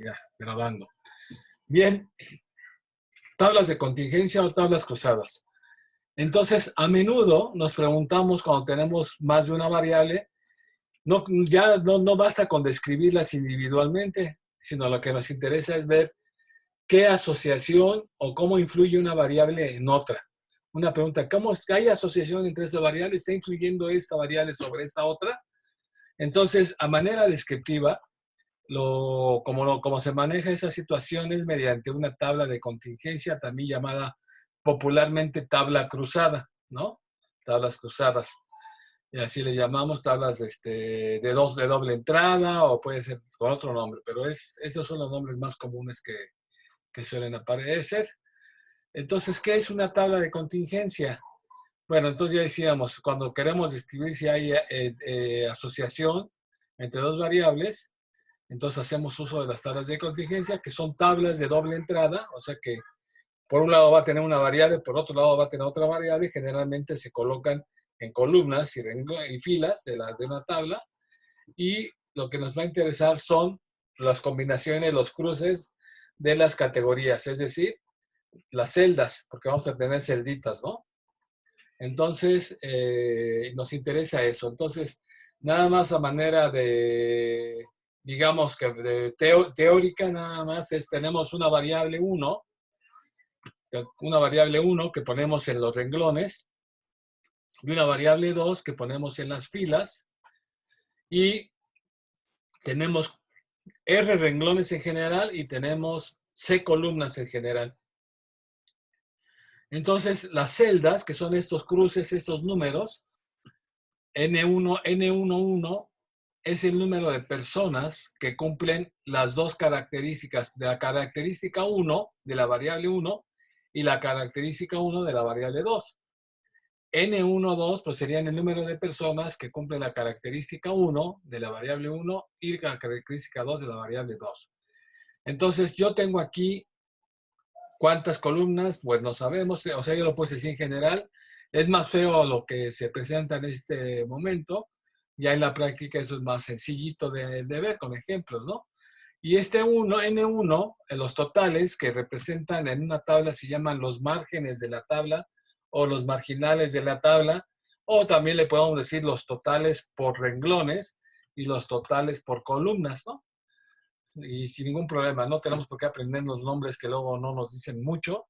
Ya, grabando. Bien, tablas de contingencia o tablas cruzadas. Entonces, a menudo nos preguntamos cuando tenemos más de una variable, ya no basta con describirlas individualmente, sino lo que nos interesa es ver qué asociación o cómo influye una variable en otra. Una pregunta, ¿cómo hay asociación entre estas variables? ¿Está influyendo esta variable sobre esta otra? Entonces, a manera descriptiva, como se maneja esas situaciones mediante una tabla de contingencia, también llamada popularmente tabla cruzada, ¿no? Tablas cruzadas. Y así le llamamos tablas de doble entrada o puede ser con otro nombre, pero esos son los nombres más comunes que suelen aparecer. Entonces, ¿qué es una tabla de contingencia? Bueno, entonces ya decíamos, cuando queremos describir si hay asociación entre dos variables, entonces hacemos uso de las tablas de contingencia, que son tablas de doble entrada, o sea que por un lado va a tener una variable, por otro lado va a tener otra variable, y generalmente se colocan en columnas y filas de una tabla, y lo que nos va a interesar son las combinaciones, los cruces de las categorías, es decir, las celdas, porque vamos a tener celditas, ¿no? Entonces, nos interesa eso. Entonces, nada más a manera de, digamos que teórica, nada más tenemos una variable 1 que ponemos en los renglones y una variable 2 que ponemos en las filas y tenemos R renglones en general y tenemos C columnas en general. Entonces, las celdas, que son estos cruces, estos números, N11 es el número de personas que cumplen las dos características, de la característica 1 de la variable 1 y la característica 1 de la variable 2. N12 pues serían el número de personas que cumplen la característica 1 de la variable 1 y la característica 2 de la variable 2. Entonces yo tengo aquí ¿cuántas columnas? Pues no sabemos, o sea, yo lo puse así en general. Es más feo lo que se presenta en este momento. Ya en la práctica eso es más sencillito de ver con ejemplos, ¿no? Y N1, en los totales que representan en una tabla se llaman los márgenes de la tabla o los marginales de la tabla, o también le podemos decir los totales por renglones y los totales por columnas, ¿no? Y sin ningún problema, no tenemos por qué aprender los nombres que luego no nos dicen mucho.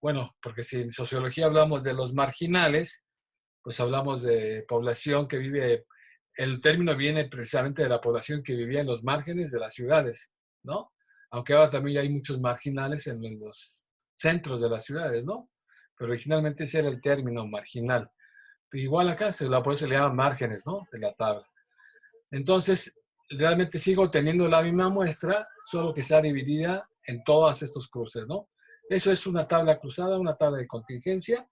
Bueno, porque si en sociología hablamos de los marginales, pues hablamos de población que vive, el término viene precisamente de la población que vivía en los márgenes de las ciudades, ¿no? Aunque ahora también hay muchos marginales en los centros de las ciudades, ¿no? Pero originalmente ese era el término marginal. Pero igual acá, por eso se le llama márgenes, ¿no? De la tabla. Entonces, realmente sigo teniendo la misma muestra, solo que está dividida en todos estos cruces, ¿no? Eso es una tabla cruzada, una tabla de contingencia.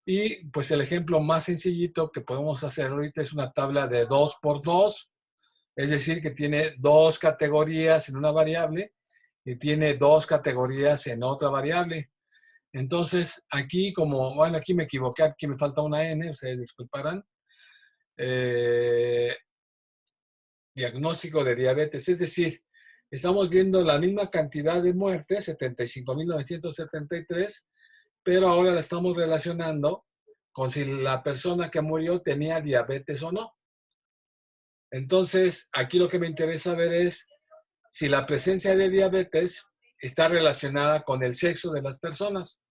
Y pues el ejemplo más sencillito que podemos hacer ahorita es una tabla de 2 por 2, es decir, que tiene dos categorías en una variable y tiene dos categorías en otra variable. Entonces, aquí bueno, aquí me equivoqué, aquí me falta una N, ustedes disculparán. Diagnóstico de diabetes, es decir, estamos viendo la misma cantidad de muertes, 75.973, pero ahora la estamos relacionando con si la persona que murió tenía diabetes o no. Entonces, aquí lo que me interesa ver es si la presencia de diabetes está relacionada con el sexo de las personas.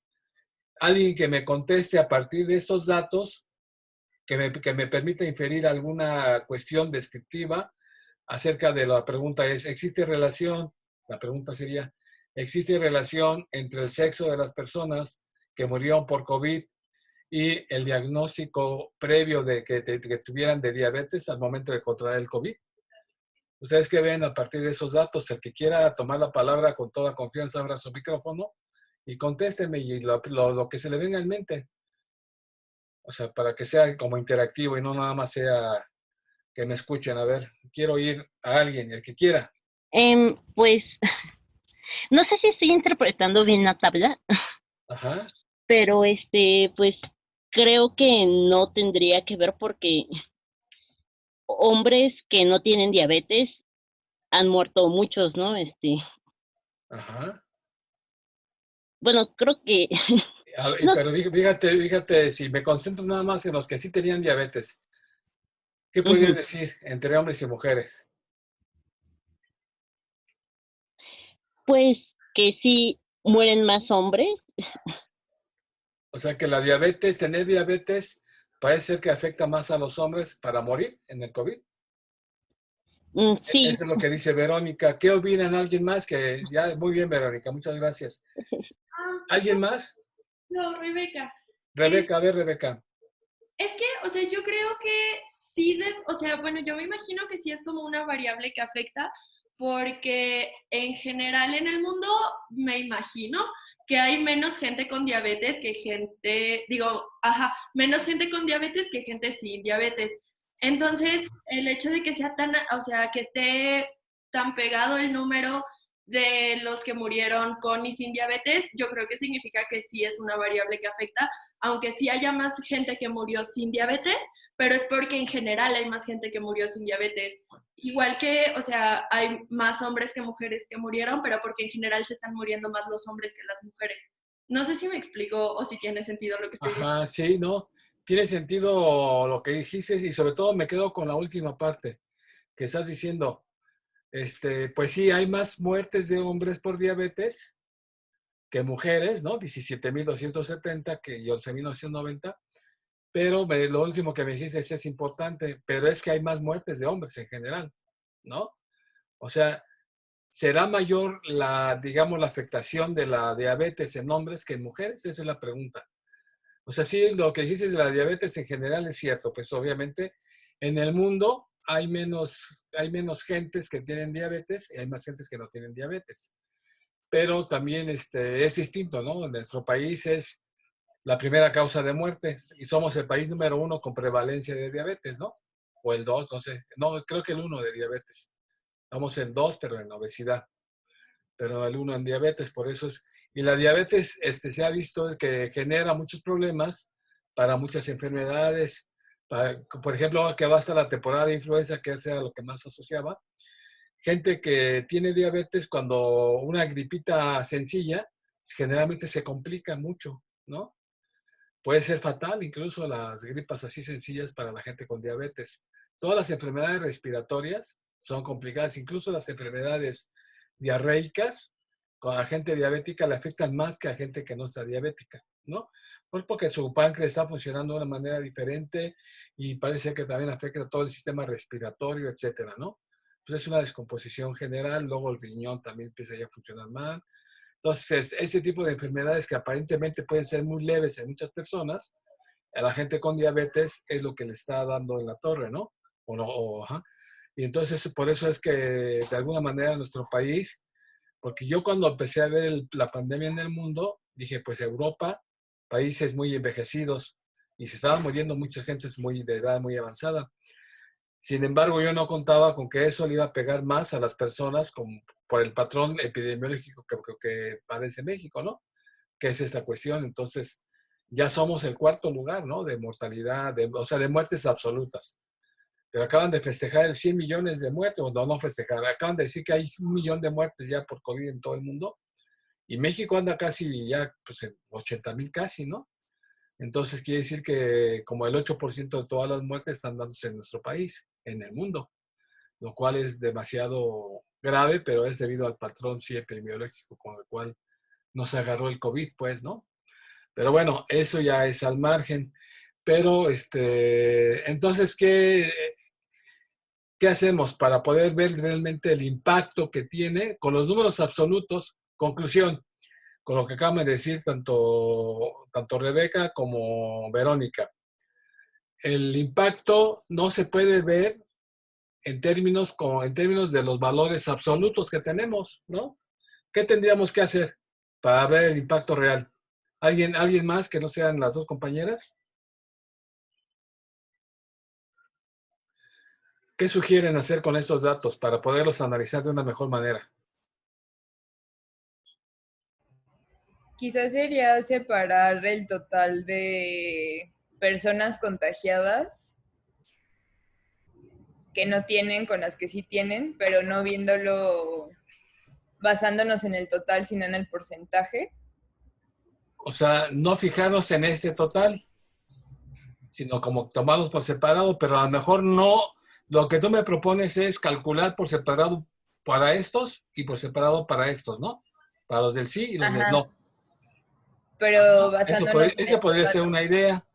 Alguien que me conteste a partir de estos datos, que me permita inferir alguna cuestión descriptiva acerca de la pregunta es, ¿existe relación? La pregunta sería, ¿existe relación entre el sexo de las personas que murieron por COVID y el diagnóstico previo de que tuvieran de diabetes al momento de contraer el COVID? Ustedes que ven a partir de esos datos, el que quiera tomar la palabra con toda confianza, abra su micrófono y contésteme y lo que se le venga en mente. O sea, para que sea como interactivo y no nada más sea que me escuchen. A ver, quiero oír a alguien, el que quiera. Pues no sé si estoy interpretando bien la tabla, Ajá. pero pues creo que no tendría que ver porque hombres que no tienen diabetes han muerto muchos, ¿no? Ajá. Bueno, creo que, no, Pero fíjate, si me concentro nada más en los que sí tenían diabetes, ¿qué podrías ujú. decir entre hombres y mujeres? Pues que sí mueren más hombres. O sea que la diabetes, tener diabetes, parece ser que afecta más a los hombres para morir en el COVID. Sí, Eso es lo que dice Verónica. ¿Qué opinan alguien más? Que ya, muy bien, Verónica, muchas gracias. ¿Alguien más? No, Rebeca. Rebeca, a ver, Rebeca. Es que, o sea, yo creo que sí, o sea, bueno, yo me imagino que sí es como una variable que afecta, porque en general en el mundo me imagino que hay menos gente con diabetes que gente, digo, ajá, menos gente con diabetes que gente sin diabetes. Entonces, el hecho de que sea tan, o sea, que esté tan pegado el número de los que murieron con y sin diabetes, yo creo que significa que sí es una variable que afecta, aunque sí haya más gente que murió sin diabetes, pero es porque en general hay más gente que murió sin diabetes. Igual que, o sea, hay más hombres que mujeres que murieron, pero porque en general se están muriendo más los hombres que las mujeres. No sé si me explico o si tiene sentido lo que estoy diciendo. Ajá, sí, no. Tiene sentido lo que dijiste y sobre todo me quedo con la última parte que estás diciendo. Pues sí, hay más muertes de hombres por diabetes que mujeres, ¿no? 17.270 que 11.990. Pero lo último que me dijiste es importante, pero es que hay más muertes de hombres en general, ¿no? O sea, ¿será mayor digamos, la afectación de la diabetes en hombres que en mujeres? Esa es la pregunta. O sea, sí, lo que dices de la diabetes en general es cierto, pues obviamente en el mundo hay menos gentes que tienen diabetes y hay más gentes que no tienen diabetes. Pero también es distinto, ¿no? En nuestro país es la primera causa de muerte y somos el país número 1 con prevalencia de diabetes, ¿no? O el 2, no sé. No, creo que el 1 de diabetes. Somos el 2, pero en obesidad. Pero el 1 en diabetes, por eso es. Y la diabetes se ha visto que genera muchos problemas para muchas enfermedades. Por ejemplo, que va hasta la temporada de influenza, que era lo que más asociaba. Gente que tiene diabetes, cuando una gripita sencilla, generalmente se complica mucho, ¿no? Puede ser fatal, incluso las gripas así sencillas para la gente con diabetes. Todas las enfermedades respiratorias son complicadas, incluso las enfermedades diarreicas, con la gente diabética le afectan más que a gente que no está diabética, ¿no? Pues porque su páncreas está funcionando de una manera diferente y parece que también afecta a todo el sistema respiratorio, etcétera, ¿no? Pues es una descomposición general, luego el riñón también empieza ya a funcionar mal. Entonces, ese tipo de enfermedades que aparentemente pueden ser muy leves en muchas personas, a la gente con diabetes es lo que le está dando en la torre, ¿no? O no ajá. Y entonces, por eso es que de alguna manera nuestro país, porque yo cuando empecé a ver la pandemia en el mundo, dije, pues Europa, países muy envejecidos, y se estaban muriendo mucha gente de edad muy avanzada. Sin embargo, yo no contaba con que eso le iba a pegar más a las personas por el patrón epidemiológico que parece México, ¿no? Que es esta cuestión. Entonces, ya somos el cuarto lugar, ¿no? De mortalidad, o sea, de muertes absolutas. Pero acaban de festejar el 100 millones de muertes, o no festejar, acaban de decir que hay 1 millón de muertes ya por COVID en todo el mundo. Y México anda casi ya, pues, en 80,000 casi, ¿no? Entonces quiere decir que como el 8% de todas las muertes están dándose en nuestro país, en el mundo, lo cual es demasiado grave, pero es debido al patrón sí epidemiológico con el cual nos agarró el COVID, pues, ¿no? Pero bueno, eso ya es al margen. Pero, entonces, ¿qué hacemos para poder ver realmente el impacto que tiene con los números absolutos? Conclusión, con lo que acaban de decir tanto Rebeca como Verónica. El impacto no se puede ver en términos de los valores absolutos que tenemos, ¿no? ¿Qué tendríamos que hacer para ver el impacto real? ¿Alguien más que no sean las dos compañeras? ¿Qué sugieren hacer con estos datos para poderlos analizar de una mejor manera? Quizás sería separar el total de personas contagiadas que no tienen con las que sí tienen, pero no viéndolo basándonos en el total, sino en el porcentaje. O sea, no fijarnos en este total, sino como tomarlos por separado, pero a lo mejor no, lo que tú me propones es calcular por separado para estos y por separado para estos, ¿no? Para los del sí y los del Ajá, no. pero Eso basándonos podría, en esa el podría ser total. una idea.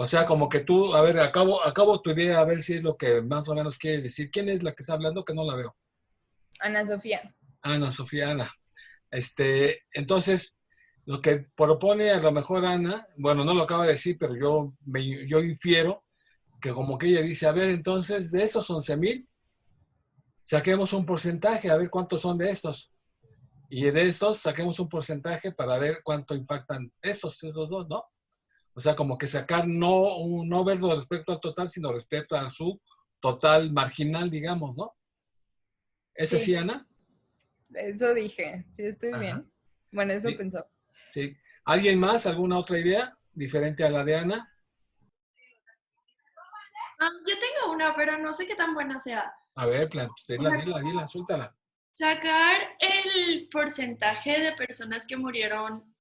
O sea, como que tú, a ver, acabo tu idea, a ver si es lo que más o menos quieres decir. ¿Quién es la que está hablando? Que no la veo. Ana Sofía. Ana, Sofía, Ana. Entonces, lo que propone a lo mejor Ana, bueno, no lo acaba de decir, pero yo infiero que como que ella dice, a ver, entonces, de esos 11,000, saquemos un porcentaje, a ver cuántos son de estos. Y de estos saquemos un porcentaje para ver cuánto impactan esos dos, ¿no? O sea, como que sacar no verlo respecto al total, sino respecto a su total marginal, digamos, ¿no? ¿Es así, Sí, Ana? eso dije. Sí, estoy Ajá. bien. Bueno, eso Sí, pensó. sí. ¿Alguien más? ¿Alguna otra idea diferente a la de Ana? Yo tengo una, pero no sé qué tan buena sea. A ver, pues, O dila, sea, dila, dila, suéltala. sacar el porcentaje de personas que murieron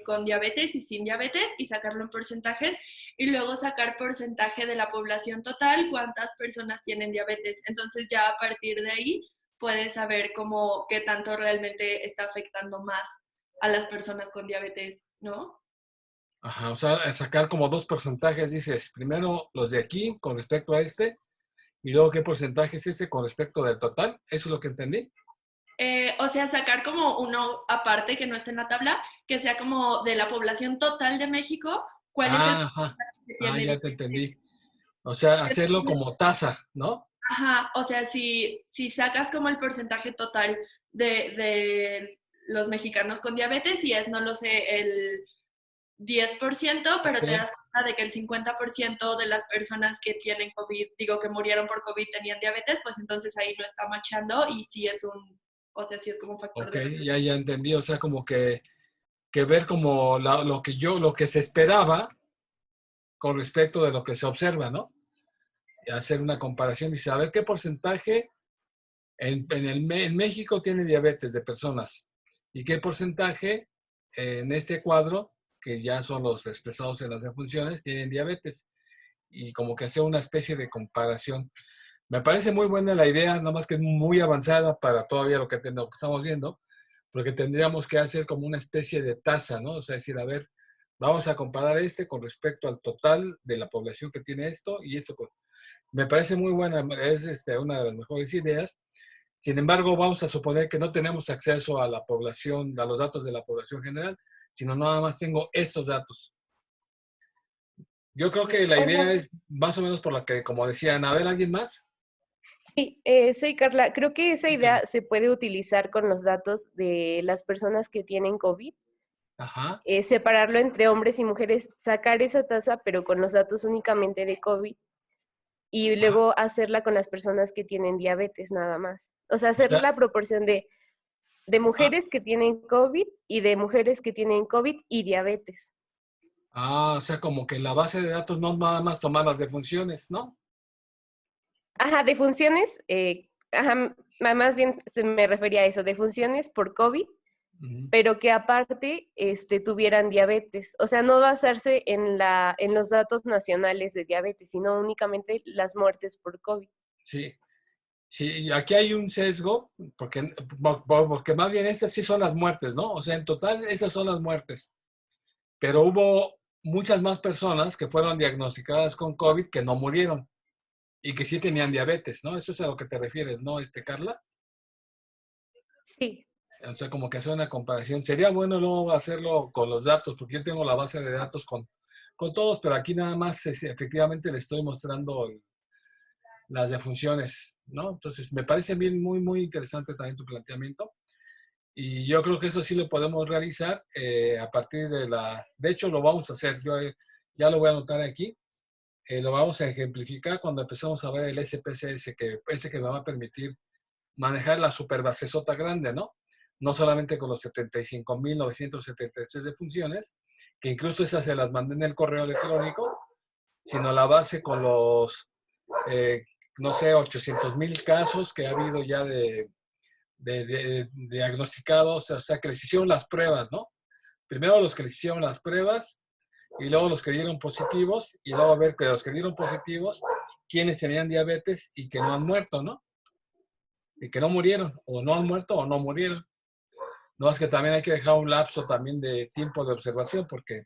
con diabetes y sin diabetes y sacarlo en porcentajes y luego sacar porcentaje de la población total, cuántas personas tienen diabetes. Entonces ya a partir de ahí puedes saber cómo qué tanto realmente está afectando más a las personas con diabetes, ¿no? Ajá, o sea, sacar como dos porcentajes, dices, primero los de aquí con respecto a este, y luego qué porcentaje es ese con respecto del total. ¿Eso es lo que entendí? O sea, sacar como uno aparte que no esté en la tabla, que sea como de la población total de México, cuál es el Ajá. porcentaje que Ah, tiene ya te diabetes. entendí. O sea, hacerlo como tasa, ¿no? Ajá, o sea, si sacas como el porcentaje total de los mexicanos con diabetes y es, no lo sé, el 10%, pero Ok, te das cuenta de que el 50% de las personas que tienen COVID, digo que murieron por COVID tenían diabetes, pues entonces ahí no está machando y sí es o sea, sí es como un factor ok, de riesgo. ya entendí. O sea, como que ver como lo que se esperaba con respecto de lo que se observa, ¿no? Y hacer una comparación y saber qué porcentaje en México tiene diabetes de personas y qué porcentaje en este cuadro, que ya son los expresados en las defunciones, tienen diabetes. Y como que hacer una especie de comparación. Me parece muy buena la idea, nada más que es muy avanzada para todavía lo que estamos viendo, porque tendríamos que hacer como una especie de tasa, ¿no? O sea, decir, a ver, vamos a comparar este con respecto al total de la población que tiene esto y esto. Me parece muy buena, es una de las mejores ideas. Sin embargo, vamos a suponer que no tenemos acceso a la población, a los datos de la población general, sino nada más tengo estos datos. Yo creo que la idea Hola, es más o menos por la que, como decían, a ver, ¿alguien más? sí, soy Carla. Creo que esa Sí, Carlos. idea se puede utilizar con los datos de las personas que tienen COVID, Ajá. separarlo entre hombres y mujeres, sacar esa tasa, pero con los datos únicamente de COVID, y Ajá. luego hacerla con las personas que tienen diabetes nada más. O sea, O hacer sea, la proporción de ah, mujeres que tienen COVID y de mujeres que tienen COVID y diabetes. o sea, como que en la base de datos no nada más tomar las defunciones, ¿no? Ajá, de funciones, ajá, más bien se me refería a eso, de funciones por COVID, Ujú. pero que aparte tuvieran diabetes. O sea, no basarse en los datos nacionales de diabetes, sino únicamente las muertes por COVID. Sí, sí, y aquí hay un sesgo, porque más bien estas sí son las muertes, ¿no? O sea, en total esas son las muertes, pero hubo muchas más personas que fueron diagnosticadas con COVID que no murieron y que sí tenían diabetes, ¿no? Eso es a lo que te refieres, ¿no, Carla? Sí, O sea, como que hacer una comparación. Sería bueno luego hacerlo con los datos, porque yo tengo la base de datos con todos, pero aquí nada más efectivamente le estoy mostrando las defunciones, ¿no? Entonces, me parece bien, muy interesante también tu planteamiento. Y yo creo que eso sí lo podemos realizar a partir de la... De hecho, lo vamos a hacer. Yo ya lo voy a anotar aquí. Lo vamos a ejemplificar cuando empecemos a ver el SPSS, ese que me va a permitir manejar la superbasesota grande, ¿no? No solamente con los 75,973 de funciones, que incluso esas se las mandé en el correo electrónico, sino la base con los no sé, 800,000 casos que ha habido ya de diagnosticados, o sea, que les hicieron las pruebas, ¿no? Primero los que les hicieron las pruebas y luego los que dieron positivos y luego ver que los que dieron positivos, quiénes tenían diabetes y que no han muerto, ¿no? Y que no murieron, o no han muerto o no murieron. No, es que también hay que dejar un lapso también de tiempo de observación, porque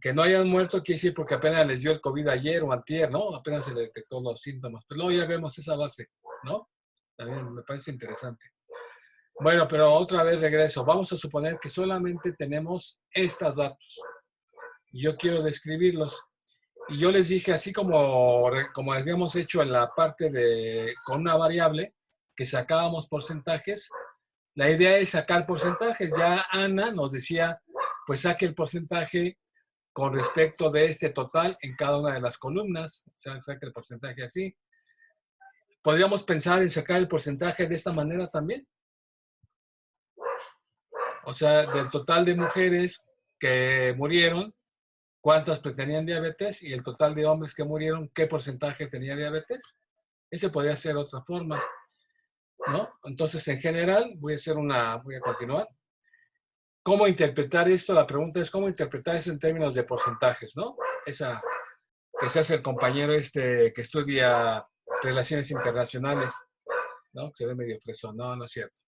que no hayan muerto quiere decir porque apenas les dio el COVID ayer o antier, ¿no? Apenas se le detectó los síntomas. Pero luego ya vemos esa base, ¿no? También me parece interesante. Bueno, pero otra vez regreso. Vamos a suponer que solamente tenemos estos datos. Yo quiero describirlos. Y yo les dije, así como habíamos hecho en la parte de con una variable, que sacábamos porcentajes, la idea es sacar porcentajes. Ya Ana nos decía, pues saque el porcentaje con respecto de este total en cada una de las columnas. O sea, saque el porcentaje así. ¿Podríamos pensar en sacar el porcentaje de esta manera también? O sea, del total de mujeres que murieron, ¿cuántas tenían diabetes? Y el total de hombres que murieron, ¿qué porcentaje tenía diabetes? Ese podría ser otra forma, ¿no? Entonces, en general, voy a continuar. ¿Cómo interpretar esto? La pregunta es, ¿cómo interpretar eso en términos de porcentajes, ¿no? Esa que se hace el compañero que estudia relaciones internacionales, ¿no? Que se ve medio fresón. No, no es cierto,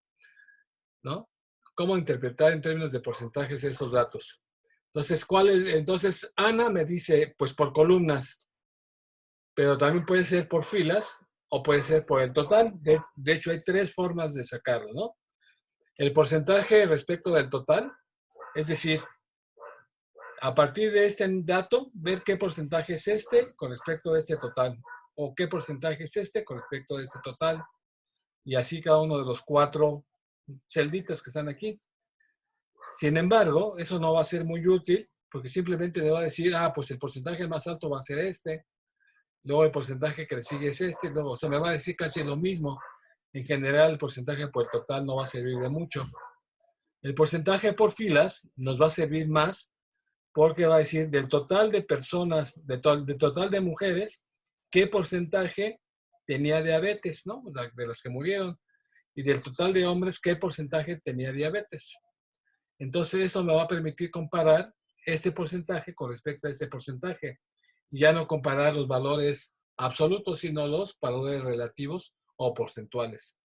¿no? ¿Cómo interpretar en términos de porcentajes esos datos? Entonces, entonces, Ana me dice, pues por columnas, pero también puede ser por filas o puede ser por el total. De hecho, hay tres formas de sacarlo, ¿no? El porcentaje respecto del total, es decir, a partir de este dato, ver qué porcentaje es este con respecto a este total, o qué porcentaje es este con respecto a este total, y así cada uno de los 4 celditas que están aquí. Sin embargo, eso no va a ser muy útil, porque simplemente le va a decir, pues el porcentaje más alto va a ser este, luego el porcentaje que le sigue es este, luego, o sea, me va a decir casi lo mismo. En general, el porcentaje por el total no va a servir de mucho. El porcentaje por filas nos va a servir más, porque va a decir del total de personas, del total de mujeres, qué porcentaje tenía diabetes, ¿no? De las que murieron. Y del total de hombres, qué porcentaje tenía diabetes. Entonces, eso me va a permitir comparar este porcentaje con respecto a este porcentaje. Y ya no comparar los valores absolutos, sino los valores relativos o porcentuales.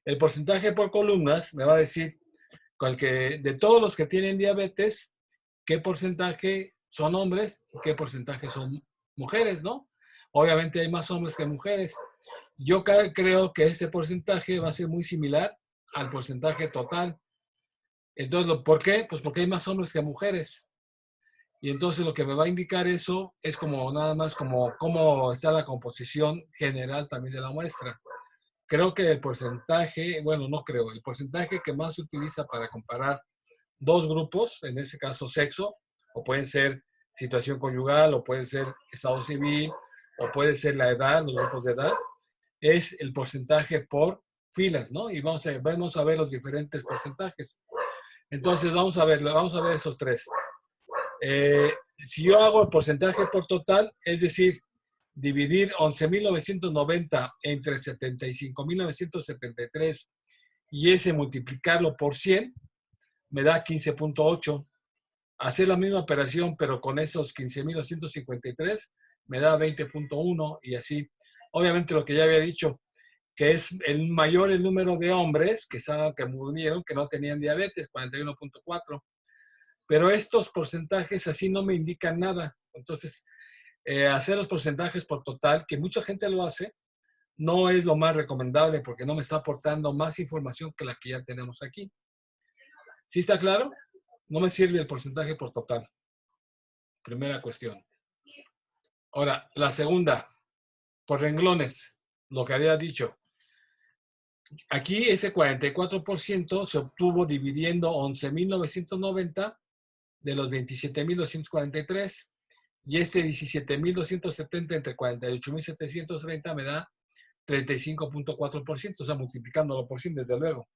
El porcentaje por columnas me va a decir de todos los que tienen diabetes, qué porcentaje son hombres y qué porcentaje son mujeres, ¿no? Obviamente hay más hombres que mujeres. Yo creo que este porcentaje va a ser muy similar al porcentaje total. Entonces, ¿por qué? Pues porque hay más hombres que mujeres. Y entonces lo que me va a indicar eso es como nada más como cómo está la composición general también de la muestra. Creo que el porcentaje, bueno, no creo, el porcentaje que más se utiliza para comparar dos grupos, en este caso sexo, o pueden ser situación conyugal, o puede ser estado civil, o puede ser la edad, los grupos de edad, es el porcentaje por filas, ¿no? Y vamos a ver los diferentes porcentajes. Entonces, vamos a ver esos tres. Si yo hago el porcentaje por total, es decir, dividir 11.990 entre 75.973 y ese multiplicarlo por 100, me da 15.8. Hacer la misma operación, pero con esos 15.253, me da 20.1 y así. Obviamente lo que ya había dicho, que es el mayor el número de hombres que murieron, que no tenían diabetes, 41.4. Pero estos porcentajes así no me indican nada. Entonces, hacer los porcentajes por total, que mucha gente lo hace, no es lo más recomendable porque no me está aportando más información que la que ya tenemos aquí. ¿Sí está claro? No me sirve el porcentaje por total. Primera cuestión. Ahora, la segunda, por renglones, lo que había dicho. Aquí ese 44% se obtuvo dividiendo 11.990 de los 27.243 y este 17.270 entre 48.730 me da 35.4%, o sea, multiplicándolo por 100 desde luego.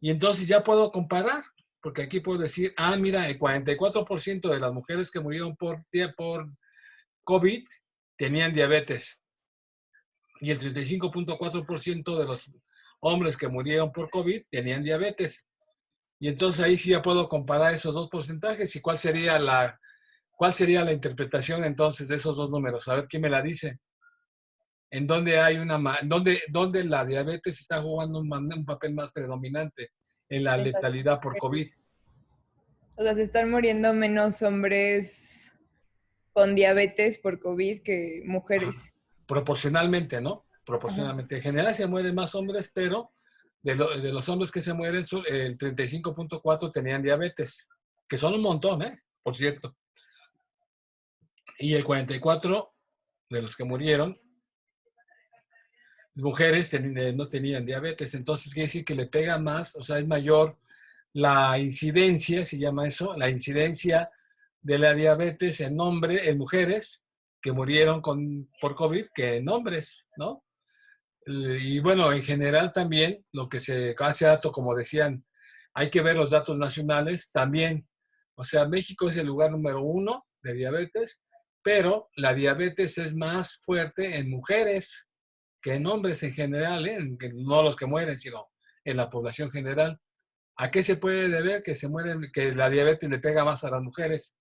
Y entonces ya puedo comparar, porque aquí puedo decir, mira, el 44% de las mujeres que murieron por COVID tenían diabetes. y el 35.4% de los hombres que murieron por COVID tenían diabetes. Y entonces ahí sí ya puedo comparar esos dos porcentajes y cuál sería la interpretación entonces de esos dos números. A ver quién me la dice. ¿En dónde hay dónde la diabetes está jugando un papel más predominante en la En las letalidad por COVID? mujeres. O sea, se están muriendo menos hombres con diabetes por COVID que mujeres. Proporcionalmente, ¿no? Ajá. Proporcionalmente. En general se mueren más hombres, pero de los hombres que se mueren, el 35.4 tenían diabetes, que son un montón, por cierto. Y el 44 de los que murieron, mujeres no tenían diabetes. Entonces quiere decir que le pega más, o sea, es mayor la incidencia, se llama eso, la incidencia de la diabetes en mujeres que murieron por COVID que en hombres, ¿no? Y bueno, en general también, lo que se hace dato, como decían, hay que ver los datos nacionales también. O sea, México es el lugar número 1 de diabetes, pero la diabetes es más fuerte en mujeres que en hombres en general, no los que mueren, sino en la población general. ¿A qué se puede deber que la diabetes le pega más a las mujeres?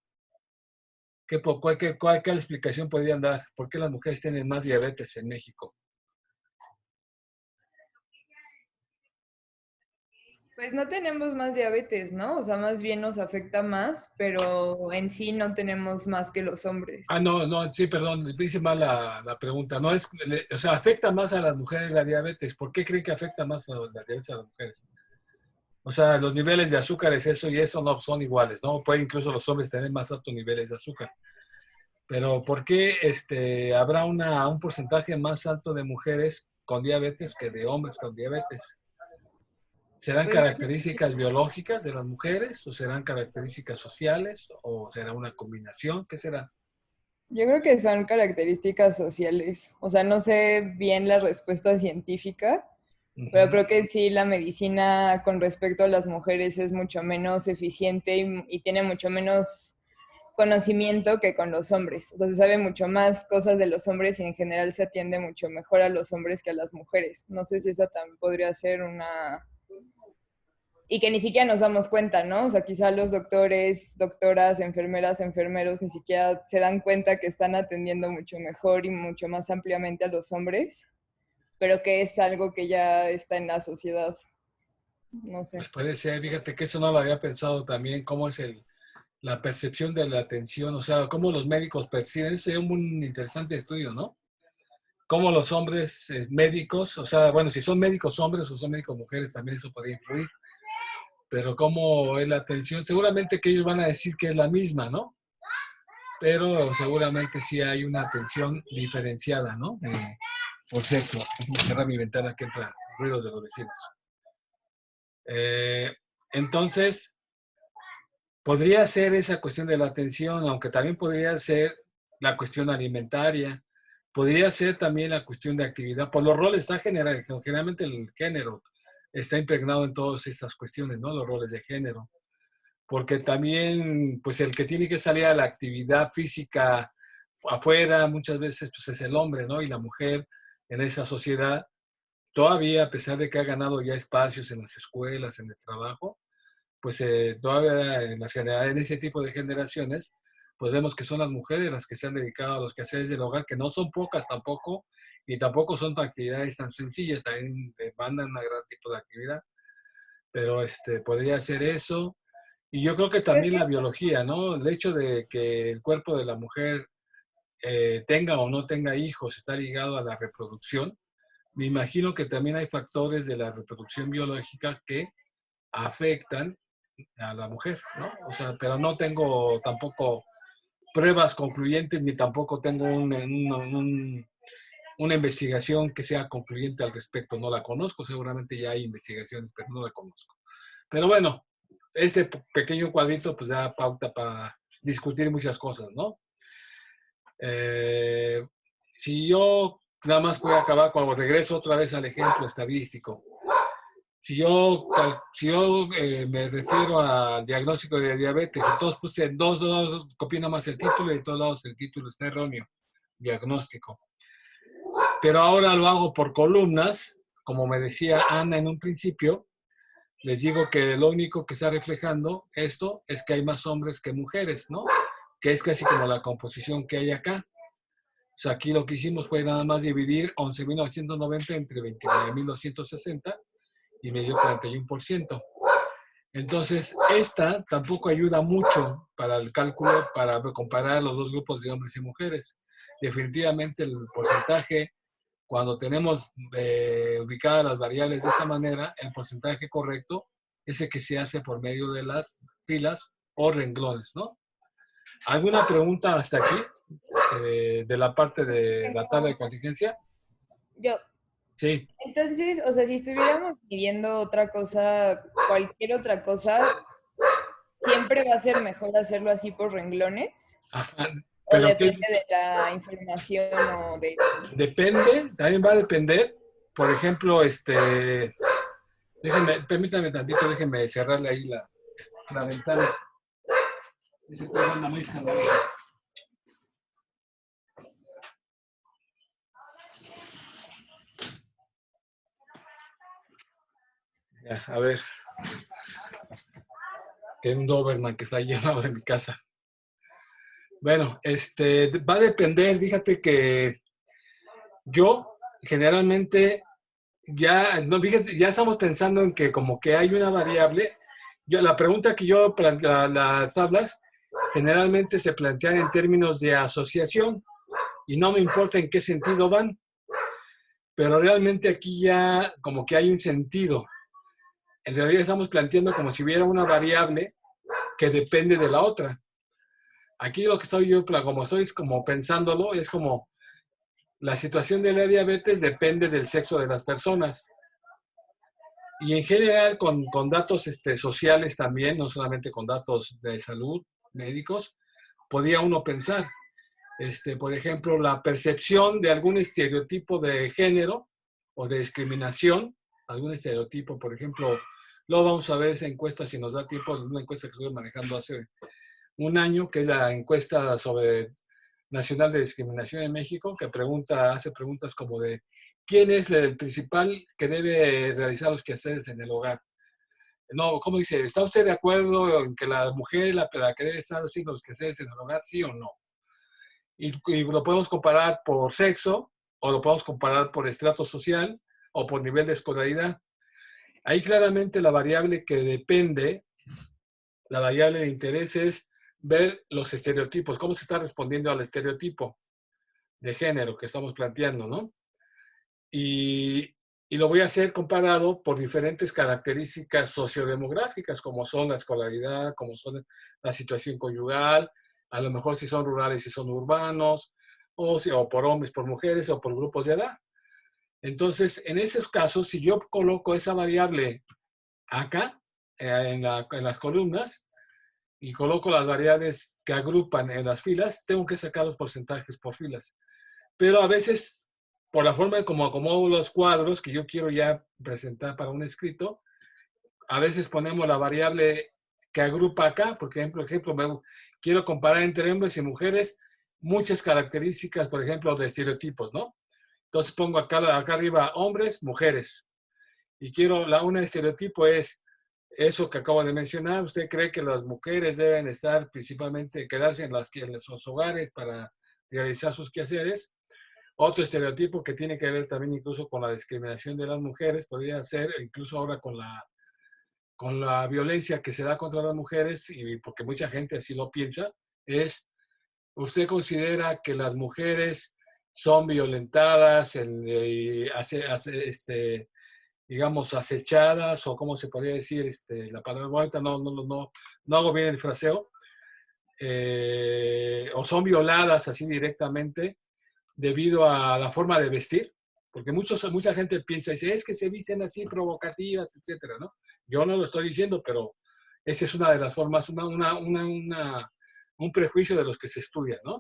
¿Cuál explicación podrían dar? ¿Por qué las mujeres tienen más diabetes en México? Pues no tenemos más diabetes, ¿no? O sea, más bien nos afecta más, pero en sí no tenemos más que los hombres. No, sí, perdón, hice mal la pregunta. No es, o sea, afecta más a las mujeres la diabetes. ¿Por qué creen que afecta más a la diabetes a las mujeres? O sea, los niveles de azúcares, eso y eso no son iguales, ¿no? Pueden incluso los hombres tener más altos niveles de azúcar. Pero ¿por qué habrá un porcentaje más alto de mujeres con diabetes que de hombres con diabetes? ¿Serán Pues características biológicas de las mujeres o serán características sociales o será una combinación? ¿Qué será? yo creo que son características sociales. O sea, no sé bien la respuesta científica, pero creo que sí la medicina con respecto a las mujeres es mucho menos eficiente y tiene mucho menos conocimiento que con los hombres. O sea, se sabe mucho más cosas de los hombres y en general se atiende mucho mejor a los hombres que a las mujeres. No sé si esa también podría ser una... Y que ni siquiera nos damos cuenta, ¿no? O sea, quizá los doctores, doctoras, enfermeras, enfermeros ni siquiera se dan cuenta que están atendiendo mucho mejor y mucho más ampliamente a los hombres, pero que es algo que ya está en la sociedad. No sé. Pues puede ser, fíjate que eso no lo había pensado también, cómo es la percepción de la atención, o sea, cómo los médicos perciben. Ese es un interesante estudio, ¿no? Cómo los hombres médicos, o sea, bueno, si son médicos hombres o son médicos mujeres, también eso podría influir. Pero cómo es la atención, seguramente que ellos van a decir que es la misma, ¿no? Pero seguramente sí hay una atención diferenciada, ¿no? Por sexo. Déjame cerrar mi ventana que entra ruidos de los vecinos. Entonces, podría ser esa cuestión de la atención, aunque también podría ser la cuestión alimentaria, podría ser también la cuestión de actividad. Por los roles, generalmente el género está impregnado en todas esas cuestiones, ¿no? Los roles de género. Porque también, pues el que tiene que salir a la actividad física afuera, muchas veces pues es el hombre, ¿no? Y la mujer en esa sociedad, todavía, a pesar de que ha ganado ya espacios en las escuelas, en el trabajo, pues todavía en ese tipo de generaciones, pues vemos que son las mujeres las que se han dedicado a los quehaceres del hogar, que no son pocas tampoco, y tampoco son actividades tan sencillas, también demandan un gran tipo de actividad, pero podría ser eso. Y yo creo que Creo también que la biología, ¿no? El hecho de que el cuerpo de la mujer tenga o no tenga hijos está ligado a la reproducción. Me imagino que también hay factores de la reproducción biológica que afectan a la mujer, ¿no? O sea, pero no tengo tampoco pruebas concluyentes ni tampoco tengo una investigación que sea concluyente al respecto. No la conozco, seguramente ya hay investigaciones, pero no la conozco. Pero bueno, ese pequeño cuadrito pues da pauta para discutir muchas cosas, ¿no? Si yo nada más voy a acabar cuando regreso otra vez al ejemplo estadístico. Si yo me refiero al diagnóstico de diabetes, entonces puse en dos lados, copié nada más el título y en todos lados el título está erróneo, diagnóstico. pero ahora lo hago por columnas, como me decía Ana en un principio. Les digo que lo único que está reflejando esto es que hay más hombres que mujeres, ¿no? Que es casi como la composición que hay acá. O sea, aquí lo que hicimos fue nada más dividir 11.990 entre 29.260 y me dio 41%. Entonces, esta tampoco ayuda mucho para el cálculo, para comparar los dos grupos de hombres y mujeres. Definitivamente el porcentaje, cuando tenemos ubicadas las variables de esta manera, el porcentaje correcto es el que se hace por medio de las filas o renglones, ¿no? ¿Alguna pregunta hasta aquí de la parte de la tabla de contingencia? Yo. Sí. Entonces, o sea, si estuviéramos pidiendo otra cosa, cualquier otra cosa, ¿siempre va a ser mejor hacerlo así por renglones? Ajá. ¿O Pero depende de la información o de...? Depende, también va a depender. Por ejemplo, permítame tantito, déjenme cerrarle ahí la ventana. Ese puede ser una muy escandalosa. Ya, a ver. Que hay un Doberman que está lleno de mi casa. Bueno, va a depender, fíjate que yo generalmente ya, no, fíjate, ya estamos pensando en que como que hay una variable. La pregunta que yo planteo, las tablas generalmente se plantean en términos de asociación y no me importa en qué sentido van, pero realmente aquí ya como que hay un sentido. En realidad estamos planteando como si hubiera una variable que depende de la otra. Aquí lo que estoy yo, como estoy como pensándolo, es como la situación de la diabetes depende del sexo de las personas. Y en general con datos sociales también, no solamente con datos de salud, médicos, podía uno pensar, por ejemplo, la percepción de algún estereotipo de género o de discriminación, algún estereotipo, por ejemplo, luego vamos a ver esa encuesta, si nos da tiempo, una encuesta que estuve manejando hace un año, que es la encuesta sobre Nacional de Discriminación en México, que hace preguntas como de ¿quién es el principal que debe realizar los quehaceres en el hogar? No, ¿cómo dice? ¿Está usted de acuerdo en que la mujer la que debe estar haciendo los quehaceres en el hogar, sí o no? Y lo podemos comparar por sexo, o lo podemos comparar por estrato social, o por nivel de escolaridad. Ahí claramente la variable que depende, la variable de interés es ver los estereotipos, cómo se está respondiendo al estereotipo de género que estamos planteando, ¿no? Y lo voy a hacer comparado por diferentes características sociodemográficas, como son la escolaridad, como son la situación conyugal, a lo mejor si son rurales, si son urbanos, o por hombres, por mujeres, o por grupos de edad. Entonces, en esos casos, si yo coloco esa variable acá, en las columnas, y coloco las variables que agrupan en las filas, tengo que sacar los porcentajes por filas. Pero a veces, por la forma de cómo acomodo los cuadros que yo quiero ya presentar para un escrito, a veces ponemos la variable que agrupa acá, por ejemplo, quiero comparar entre hombres y mujeres muchas características, por ejemplo, de estereotipos, ¿no? Entonces pongo acá arriba hombres, mujeres. Y quiero, un estereotipo es eso que acabo de mencionar. ¿Usted cree que las mujeres deben estar principalmente, quedarse en sus hogares para realizar sus quehaceres? Otro estereotipo que tiene que ver también incluso con la discriminación de las mujeres, podría ser incluso ahora con la violencia que se da contra las mujeres, y porque mucha gente así lo piensa, es, ¿usted considera que las mujeres son violentadas, digamos, acechadas, o cómo se podría decir la palabra vuelta? No hago bien el fraseo, o son violadas así directamente debido a la forma de vestir? Porque mucha gente piensa y dice, es que se visten así provocativas, etcétera, ¿no? Yo no lo estoy diciendo, pero esa es una de las formas, un prejuicio de los que se estudia, ¿no?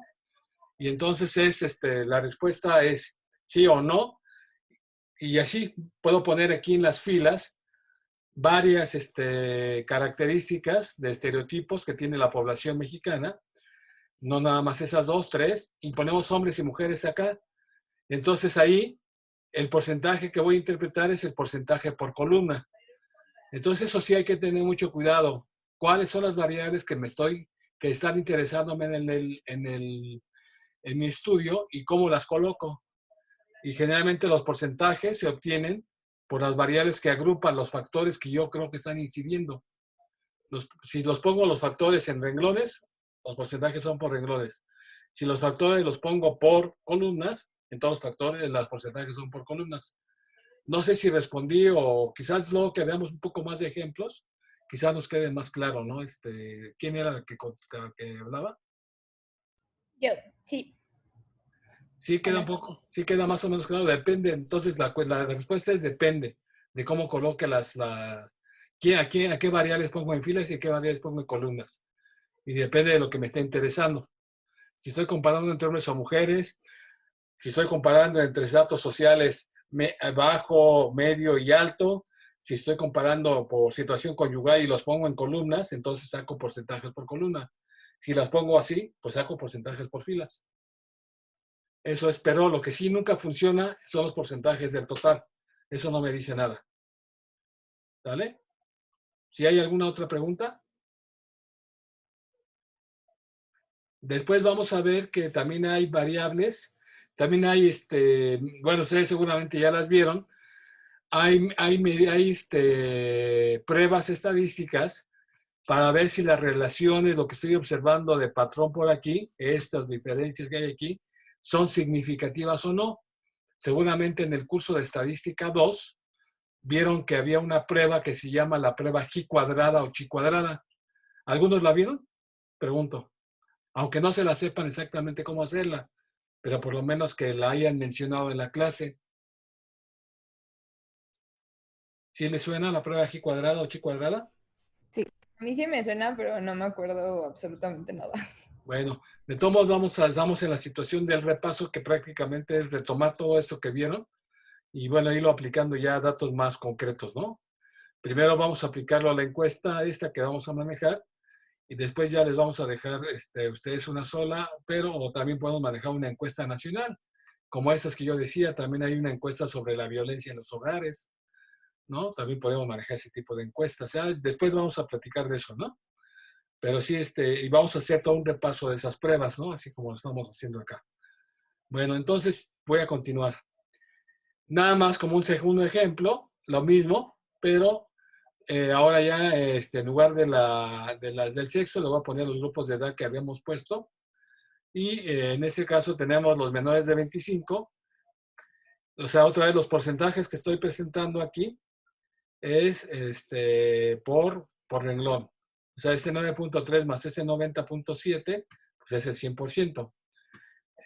Y entonces la respuesta es sí o no, y así puedo poner aquí en las filas varias características de estereotipos que tiene la población mexicana, no nada más esas 2, 3, y ponemos hombres y mujeres acá, Entonces ahí el porcentaje que voy a interpretar es el porcentaje por columna. Entonces eso sí hay que tener mucho cuidado. ¿Cuáles son las variables que están interesándome en mi estudio y cómo las coloco? Y generalmente los porcentajes se obtienen por las variables que agrupan los factores que yo creo que están incidiendo. Si los pongo los factores en renglones, los porcentajes son por renglones. Si los factores los pongo por columnas, entonces los factores, los porcentajes son por columnas. No sé si respondí o quizás luego que veamos un poco más de ejemplos, quizás nos quede más claro, ¿no? ¿Quién era el que hablaba? Yo, sí. Sí, queda un poco, sí queda más o menos claro, depende. Entonces la respuesta es depende de cómo coloque a qué variables pongo en filas y qué variables pongo en columnas. Y depende de lo que me esté interesando. Si estoy comparando entre hombres o mujeres, si estoy comparando entre datos sociales bajo, medio y alto, si estoy comparando por situación conyugal y los pongo en columnas, entonces saco porcentajes por columna. Si las pongo así, pues saco porcentajes por filas. Eso es, pero lo que sí nunca funciona son los porcentajes del total. Eso no me dice nada. ¿Vale? Si hay alguna otra pregunta. Después vamos a ver que también hay variables. También hay, bueno, ustedes seguramente ya las vieron. Hay pruebas estadísticas para ver si las relaciones, lo que estoy observando de patrón por aquí, estas diferencias que hay aquí, son significativas o no. Seguramente en el curso de Estadística 2 vieron que había una prueba que se llama la prueba G cuadrada o Chi cuadrada. ¿Algunos la vieron? Pregunto. Aunque no se la sepan exactamente cómo hacerla, pero por lo menos que la hayan mencionado en la clase. ¿Sí les suena la prueba G cuadrada o Chi cuadrada? Sí, a mí sí me suena, pero no me acuerdo absolutamente nada. Bueno, de todos modos estamos en la situación del repaso que prácticamente es retomar todo eso que vieron y bueno, irlo aplicando ya a datos más concretos, ¿no? Primero vamos a aplicarlo a la encuesta esta que vamos a manejar y después ya les vamos a dejar ustedes una sola, pero o también podemos manejar una encuesta nacional. Como estas que yo decía, también hay una encuesta sobre la violencia en los hogares, ¿no? También podemos manejar ese tipo de encuestas. O sea, después vamos a platicar de eso, ¿no? Pero sí, y vamos a hacer todo un repaso de esas pruebas, ¿no? Así como lo estamos haciendo acá. Bueno, entonces voy a continuar. Nada más como un segundo ejemplo, lo mismo, pero ahora ya en lugar de las del sexo, le voy a poner los grupos de edad que habíamos puesto. Y en ese caso tenemos los menores de 25. O sea, otra vez los porcentajes que estoy presentando aquí es por renglón. O sea, este 9.3 más ese 90.7, pues es el 100%.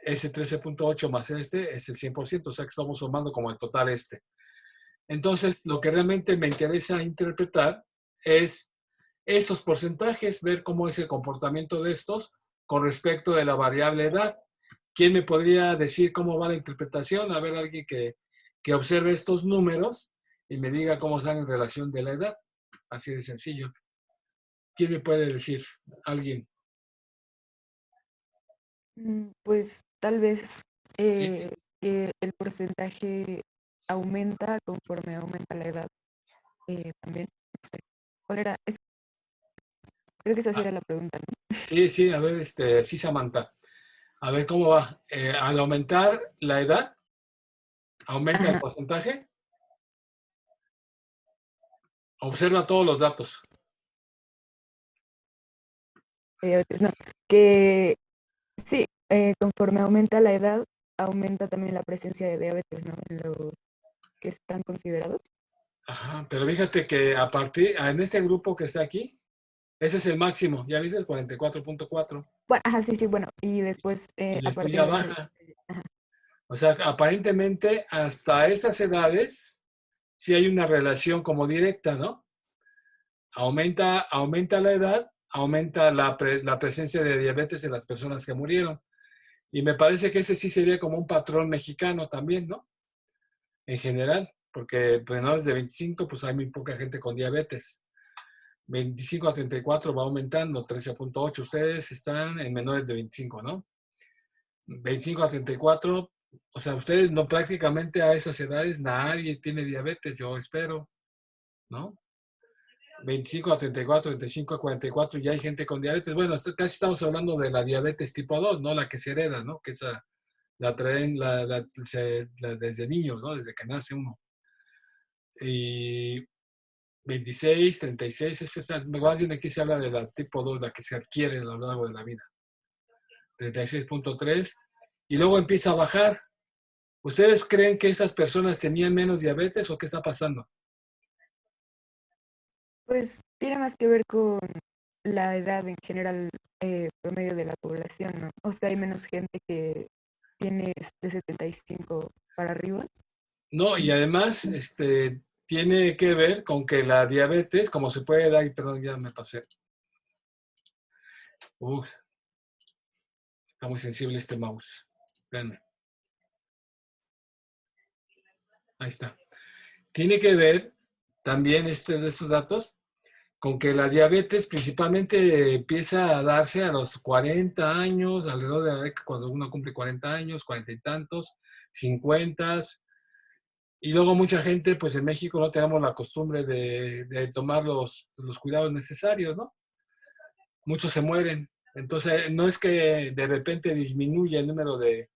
Ese 13.8 más este es el 100%, o sea que estamos sumando como el total Entonces, lo que realmente me interesa interpretar es esos porcentajes, ver cómo es el comportamiento de estos con respecto de la variable edad. ¿Quién me podría decir cómo va la interpretación? A ver, alguien que observe estos números y me diga cómo están en relación de la edad. Así de sencillo. ¿Quién me puede decir? ¿Alguien? Pues tal vez ¿Sí? el porcentaje aumenta conforme aumenta la edad. También, no sé. ¿Cuál era? Creo que esa sí era la pregunta, ¿no? Sí, a ver, sí, Samantha. A ver cómo va. Al aumentar la edad, ¿aumenta el Ajá. porcentaje? Observa todos los datos. No, que sí, conforme aumenta la edad, aumenta también la presencia de diabetes, ¿no? En los que están considerados. Ajá, pero fíjate que en este grupo que está aquí, ese es el máximo. ¿Ya viste? El 44.4. Bueno, ajá, sí, bueno. Y después, Y a después partir ya de ese, baja. ajá. O sea, aparentemente hasta esas edades sí hay una relación como directa, ¿no? Aumenta la edad, aumenta la presencia de diabetes en las personas que murieron. Y me parece que ese sí sería como un patrón mexicano también, ¿no? En general, porque menores de 25, pues hay muy poca gente con diabetes. 25 a 34 va aumentando, 13.8. Ustedes están en menores de 25, ¿no? 25 a 34, O sea, ustedes no, prácticamente a esas edades nadie tiene diabetes, yo espero, ¿no? 25 a 34, 35 a 44, ya hay gente con diabetes. Bueno, casi estamos hablando de la diabetes tipo 2, ¿no? La que se hereda, ¿no? Que esa la traen desde niños, ¿no? Desde que nace uno. Y 26, 36, más bien aquí se habla de la tipo 2, la que se adquiere a lo largo de la vida. 36.3. Y luego empieza a bajar. ¿Ustedes creen que esas personas tenían menos diabetes o qué está pasando? Pues tiene más que ver con la edad en general promedio de la población, ¿no? O sea, hay menos gente que tiene de 75 para arriba. No, y además, tiene que ver con que la diabetes, como se puede dar, perdón, ya me pasé. Está muy sensible este mouse. Veanme. Ahí está. Tiene que ver también de estos datos con que la diabetes principalmente empieza a darse a los 40 años, alrededor de la década cuando uno cumple 40 años, 40 y tantos, 50. Y luego mucha gente, pues en México no tenemos la costumbre de tomar los cuidados necesarios, ¿no? Muchos se mueren. Entonces, no es que de repente disminuya el número de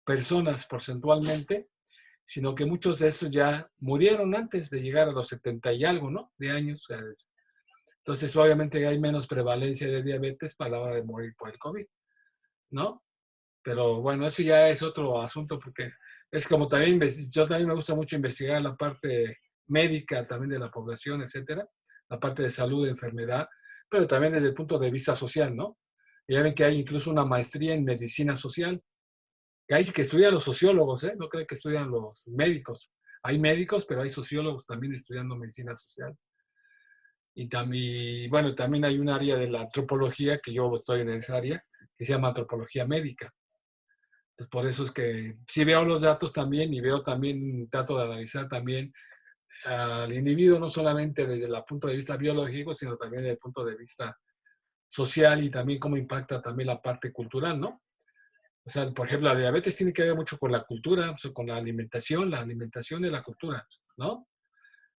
personas porcentualmente, sino que muchos de estos ya murieron antes de llegar a los 70 y algo, ¿no? De años. O sea, entonces, obviamente hay menos prevalencia de diabetes para la hora de morir por el COVID, ¿no? Pero bueno, eso ya es otro asunto porque es como también, yo también me gusta mucho investigar la parte médica también de la población, etcétera, la parte de salud, de enfermedad, pero también desde el punto de vista social, ¿no? Y ya ven que hay incluso una maestría en medicina social, que hay que estudian los sociólogos, ¿eh? No creo que estudian los médicos. Hay médicos, pero hay sociólogos también estudiando medicina social. Y también, bueno, también hay un área de la antropología, que yo estoy en esa área, que se llama antropología médica. Entonces, por eso es que sí veo los datos también y veo también, trato de analizar también al individuo, no solamente desde el punto de vista biológico, sino también desde el punto de vista social y también cómo impacta también la parte cultural, ¿no? O sea, por ejemplo, la diabetes tiene que ver mucho con la cultura, o sea, con la alimentación y la cultura, ¿no?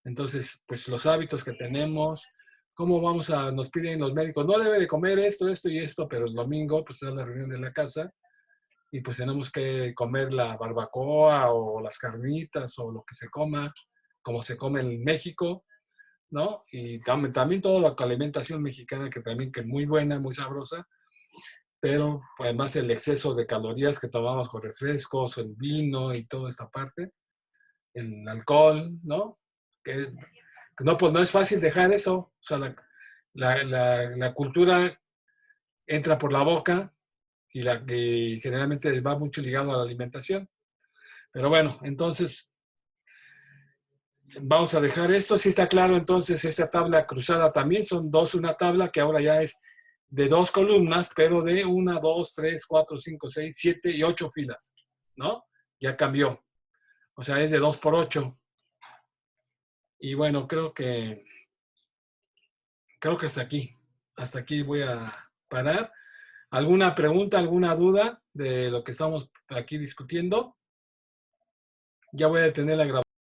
Entonces, pues los hábitos que tenemos, cómo nos piden los médicos, no debe de comer esto, esto y esto, pero el domingo, pues es la reunión de la casa y pues tenemos que comer la barbacoa o las carnitas o lo que se coma, como se come en México, ¿no? Y también toda la alimentación mexicana que también que es muy buena, muy sabrosa, pero pues, además el exceso de calorías que tomamos con refrescos, el vino y toda esta parte, el alcohol, ¿no? Que no, pues no es fácil dejar eso. O sea, la cultura entra por la boca y generalmente va mucho ligado a la alimentación. Pero bueno, entonces vamos a dejar esto. Si está claro, entonces esta tabla cruzada también son una tabla que ahora ya es de 2 columnas, pero de 1, 2, 3, 4, 5, 6, 7 y 8 filas, ¿no? Ya cambió. O sea, es de 2 por 8. Y bueno, creo que hasta aquí. Hasta aquí voy a parar. ¿Alguna pregunta, alguna duda de lo que estamos aquí discutiendo? Ya voy a detener la grabación.